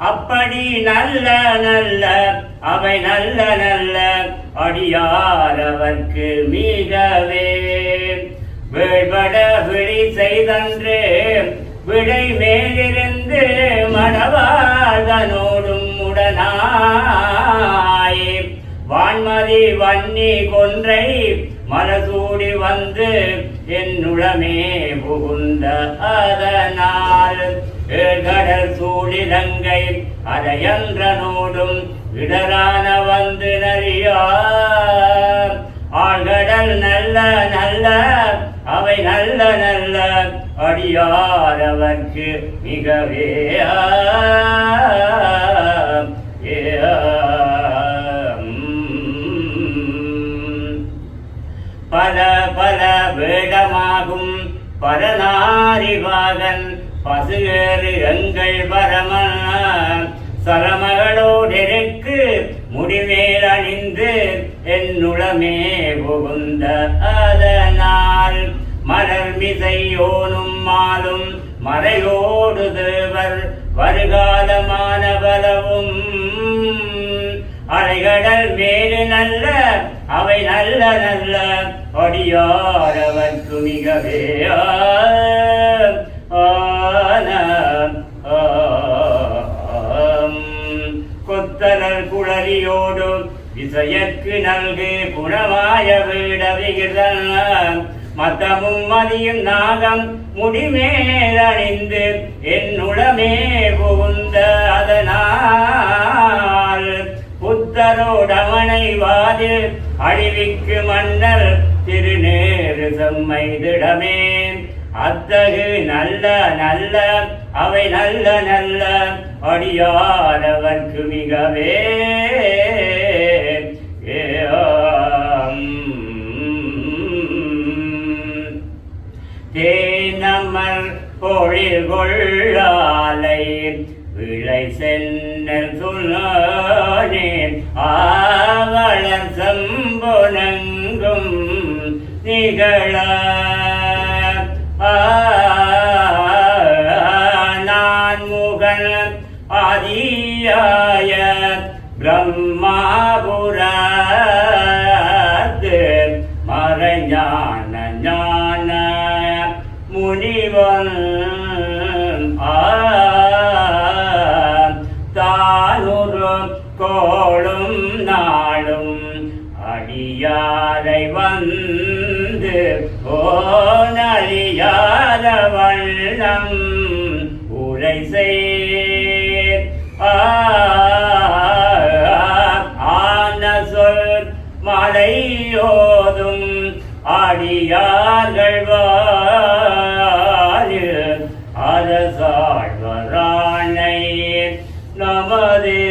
அப்படி நல்ல நல்ல அவை நல்ல நல்ல அடியாரவர்க்கு மிகவே வேள்பட விழி செய்தன்று விடை மேலிருந்து மணவாழ்தனோடும் உடனாய் வான்மதி வன்னி கொன்றை மலசூடி வந்து என்னுளமே புகுந்த அதனால் கடல் சூழிலங்கை அரையன்றனோடும் இடரான வந்து நறியா ஆழ்கடல் நல்ல நல்ல அவை நல்ல நல்ல அடியாரவர்க்கு மிகவே பல பல வேடமாகும் பரநாரிவாகன் பசுகேறு எங்கள் பரமன் சரமகளோடிருக்கு முடிமேல் அணிந்து என்னுளமே புகுந்த அதனால் மலர் மிசையோனும் மாலும் மறையோடு தேவர் வருகாலமான பலவும் அலைகடல் மேலு நல்ல அவை நல்ல நல்ல அடியாரவர்க்கு மிகவே கொத்தலர் குழலியோடு விசையற்கு நல்கு குணமாய வீட விகிதன் மத்தமும் மதியும் நாகம் முடிமேலணிந்து என்னுளமே புகுந்த அதனால் புத்தரோடமனை வாது அழிவிக்கு மன்னர் திருநேரு செம்மைதிடமே அத்தகு நல்ல நல்ல அவை நல்ல நல்ல அடியாரவர்க்கு மிகவே தேனமர் பொழில் கொள்ளாலை விளை சென்னல் சொன்னேன் ஆவளர் சம்பொனங்கும் நிகழ நான் முகன் ஆதியாய பிரம்மாபுராத்து மறைஞான ஞான முனிவன் தானுரு கோளும் நாளும் அடியாரை வந்து ஓனறியாத வண்ணம் உரை செய் ஆன சொல் மலையோதும் அடியார்கள் வாழு அரசாழ்வரானை நமதே